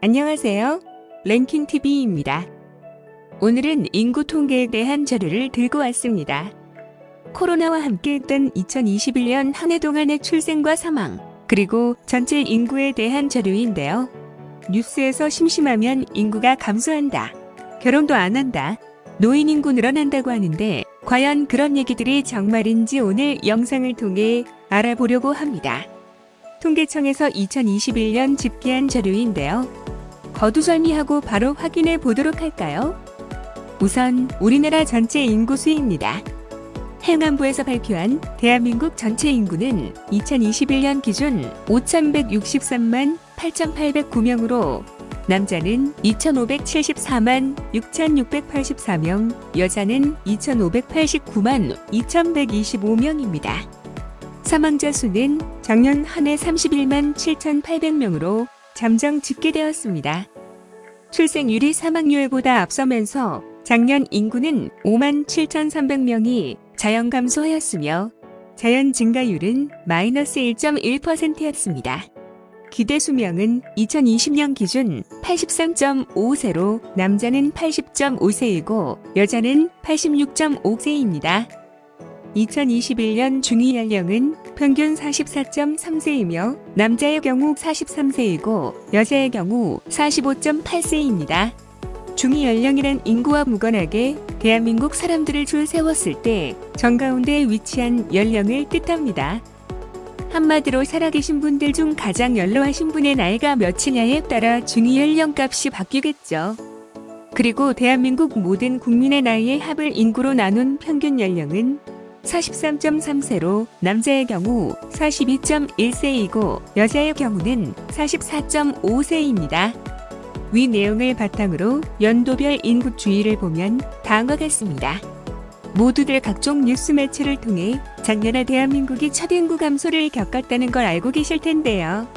안녕하세요. 랭킹TV입니다. 오늘은 인구 통계에 대한 자료를 들고 왔습니다. 코로나와 함께했던 2021년 한 해 동안의 출생과 사망, 그리고 전체 인구에 대한 자료인데요. 뉴스에서 심심하면 인구가 감소한다, 결혼도 안 한다, 노인 인구 늘어난다고 하는데 과연 그런 얘기들이 정말인지 오늘 영상을 통해 알아보려고 합니다. 통계청에서 2021년 집계한 자료인데요. 거두절미하고 바로 확인해 보도록 할까요? 우선 우리나라 전체 인구 수입니다. 행안부에서 발표한 대한민국 전체 인구는 2021년 기준 5,163만 8,809명으로 남자는 2,574만 6,684명, 여자는 2,589만 2,125명입니다. 사망자 수는 작년 한 해 31만 7,800명으로 잠정 집계되었습니다. 출생률이 사망률보다 앞서면서 작년 인구는 5만 7,300명이 자연 감소하였으며 자연 증가율은 마이너스 1.1%였습니다. 기대 수명은 2020년 기준 83.5세로 남자는 80.5세이고 여자는 86.5세입니다. 2021년 중위 연령은 평균 44.3세이며 남자의 경우 43세이고 여자의 경우 45.8세입니다. 중위 연령이란 인구와 무관하게 대한민국 사람들을 줄 세웠을 때 정가운데에 위치한 연령을 뜻합니다. 한마디로 살아계신 분들 중 가장 연로하신 분의 나이가 몇이냐에 따라 중위 연령값이 바뀌겠죠. 그리고 대한민국 모든 국민의 나이의 합을 인구로 나눈 평균 연령은 43.3세로 남자의 경우 42.1세이고 여자의 경우는 44.5세입니다. 위 내용을 바탕으로 연도별 인구 추이를 보면 다음과 같습니다. 모두들 각종 뉴스 매체를 통해 작년에 대한민국이 첫 인구 감소를 겪었다는 걸 알고 계실 텐데요.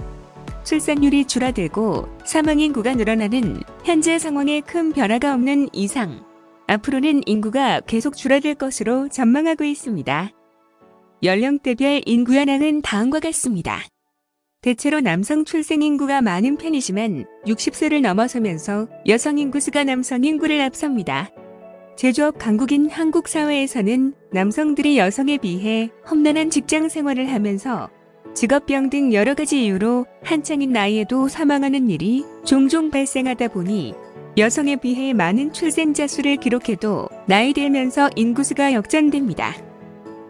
출산율이 줄어들고 사망인구가 늘어나는 현재 상황에 큰 변화가 없는 이상 앞으로는 인구가 계속 줄어들 것으로 전망하고 있습니다. 연령대별 인구 현황은 다음과 같습니다. 대체로 남성 출생 인구가 많은 편이지만 60세를 넘어서면서 여성 인구 수가 남성 인구를 앞섭니다. 제조업 강국인 한국 사회에서는 남성들이 여성에 비해 험난한 직장 생활을 하면서 직업병 등 여러 가지 이유로 한창인 나이에도 사망하는 일이 종종 발생하다 보니 여성에 비해 많은 출생자 수를 기록해도 나이 들면서 인구수가 역전됩니다.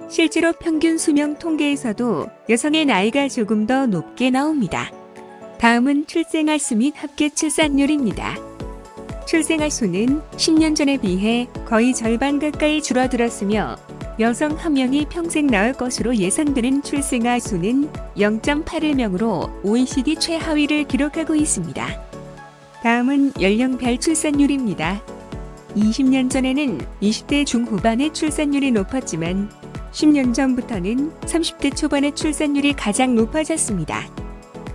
실제로 평균 수명 통계에서도 여성의 나이가 조금 더 높게 나옵니다. 다음은 출생아 수 및 합계 출산율입니다. 출생아 수는 10년 전에 비해 거의 절반 가까이 줄어들었으며 여성 한 명이 평생 낳을 것으로 예상되는 출생아 수는 0.81명으로 OECD 최하위를 기록하고 있습니다. 다음은 연령별 출산율입니다. 20년 전에는 20대 중후반의 출산율이 높았지만 10년 전부터는 30대 초반의 출산율이 가장 높아졌습니다.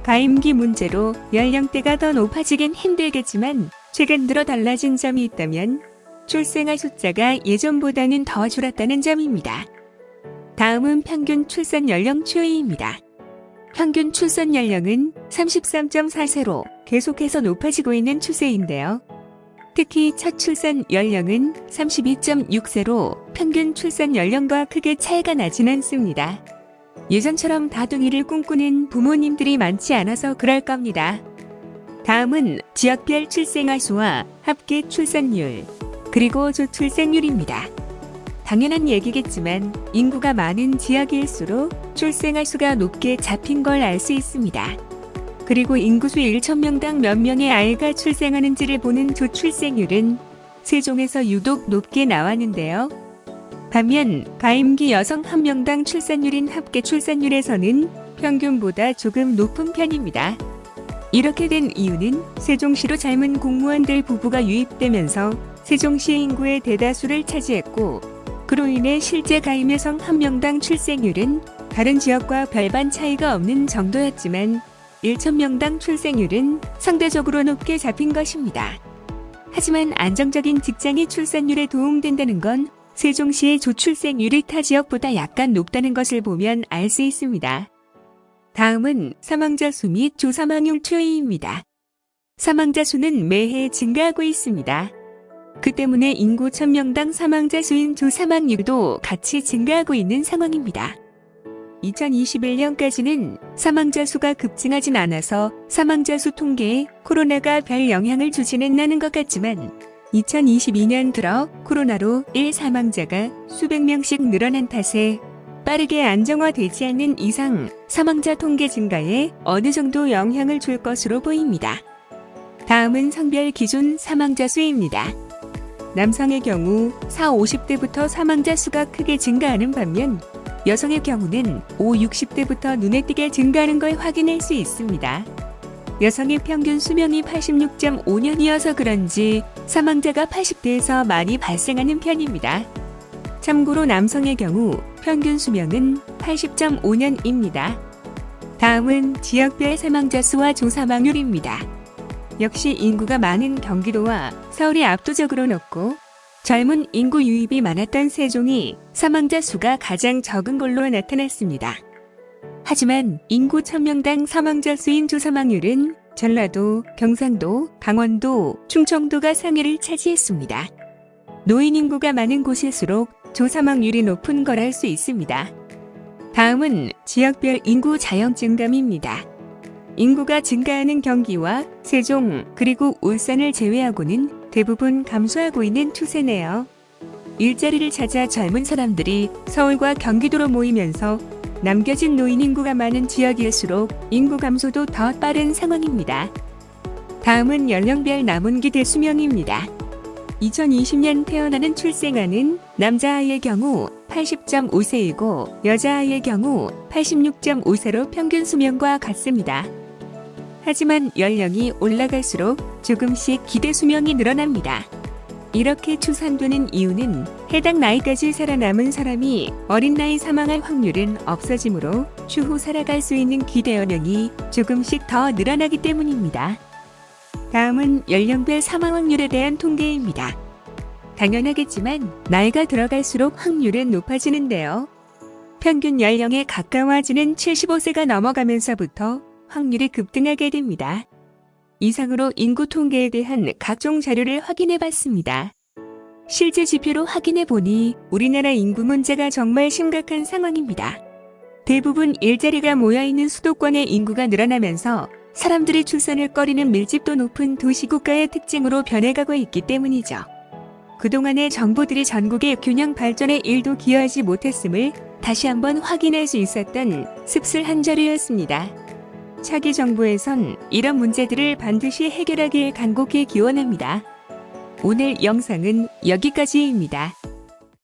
가임기 문제로 연령대가 더 높아지긴 힘들겠지만 최근 들어 달라진 점이 있다면 출생아 숫자가 예전보다는 더 줄었다는 점입니다. 다음은 평균 출산 연령 추이입니다. 평균 출산 연령은 33.4세로 계속해서 높아지고 있는 추세인데요. 특히 첫 출산 연령은 32.6세로 평균 출산 연령과 크게 차이가 나진 않습니다. 예전처럼 다둥이를 꿈꾸는 부모님들이 많지 않아서 그럴 겁니다. 다음은 지역별 출생아 수와 합계 출산율, 그리고 저출생률입니다. 당연한 얘기겠지만 인구가 많은 지역일수록 출생아 수가 높게 잡힌 걸 알 수 있습니다. 그리고 인구수 1,000명당 몇 명의 아이가 출생하는지를 보는 저출생률은 세종에서 유독 높게 나왔는데요. 반면 가임기 여성 한 명당 출산율인 합계 출산율에서는 평균보다 조금 높은 편입니다. 이렇게 된 이유는 세종시로 젊은 공무원들 부부가 유입되면서 세종시 인구의 대다수를 차지했고 그로 인해 실제 가임 여성 한 명당 출생률은 다른 지역과 별반 차이가 없는 정도였지만 1,000명당 출생률은 상대적으로 높게 잡힌 것입니다. 하지만 안정적인 직장이 출산율에 도움된다는 건 세종시의 저출생률이 타 지역보다 약간 높다는 것을 보면 알 수 있습니다. 다음은 사망자 수 및 조사망률 추이입니다. 사망자 수는 매해 증가하고 있습니다. 그 때문에 인구 1000명당 사망자 수인 조사망률도 같이 증가하고 있는 상황입니다. 2021년까지는 사망자 수가 급증하진 않아서 사망자 수 통계에 코로나가 별 영향을 주지는 않은 것 같지만 2022년 들어 코로나로 사망자가 수백 명씩 늘어난 탓에 빠르게 안정화되지 않는 이상 사망자 통계 증가에 어느 정도 영향을 줄 것으로 보입니다. 다음은 성별 기준 사망자 수입니다. 남성의 경우 40~50대부터 사망자 수가 크게 증가하는 반면 여성의 경우는 50~60대부터 눈에 띄게 증가하는 걸 확인할 수 있습니다. 여성의 평균 수명이 86.5년이어서 그런지 사망자가 80대에서 많이 발생하는 편입니다. 참고로 남성의 경우 평균 수명은 80.5년입니다. 다음은 지역별 사망자 수와 조사망률입니다. 역시 인구가 많은 경기도와 서울이 압도적으로 높고 젊은 인구 유입이 많았던 세종이 사망자 수가 가장 적은 걸로 나타났습니다. 하지만 인구 1000명당 사망자 수인 조사망률은 전라도, 경상도, 강원도, 충청도가 상위를 차지했습니다. 노인 인구가 많은 곳일수록 조사망률이 높은 걸 알 수 있습니다. 다음은 지역별 인구 자연 증감입니다. 인구가 증가하는 경기와 세종 그리고 울산을 제외하고는 대부분 감소하고 있는 추세네요. 일자리를 찾아 젊은 사람들이 서울과 경기도로 모이면서 남겨진 노인 인구가 많은 지역일수록 인구 감소도 더 빠른 상황입니다. 다음은 연령별 남은기대 수명입니다. 2020년 태어나는 출생아는 남자아이의 경우 80.5세이고 여자아이의 경우 86.5세로 평균 수명과 같습니다. 하지만 연령이 올라갈수록 조금씩 기대 수명이 늘어납니다. 이렇게 추산되는 이유는 해당 나이까지 살아남은 사람이 어린 나이 사망할 확률은 없어지므로 추후 살아갈 수 있는 기대 연령이 조금씩 더 늘어나기 때문입니다. 다음은 연령별 사망 확률에 대한 통계입니다. 당연하겠지만 나이가 들어갈수록 확률은 높아지는데요. 평균 연령에 가까워지는 75세가 넘어가면서부터 확률이 급등하게 됩니다. 이상으로 인구 통계에 대한 각종 자료를 확인해 봤습니다. 실제 지표로 확인해 보니 우리나라 인구 문제가 정말 심각한 상황입니다. 대부분 일자리가 모여있는 수도권의 인구가 늘어나면서 사람들이 출산을 꺼리는 밀집도 높은 도시국가의 특징으로 변해가고 있기 때문이죠. 그동안의 정부들이 전국의 균형 발전에 일도 기여하지 못했음을 다시 한번 확인할 수 있었던 씁쓸한 자료였습니다. 차기 정부에선 이런 문제들을 반드시 해결하길 간곡히 기원합니다. 오늘 영상은 여기까지입니다.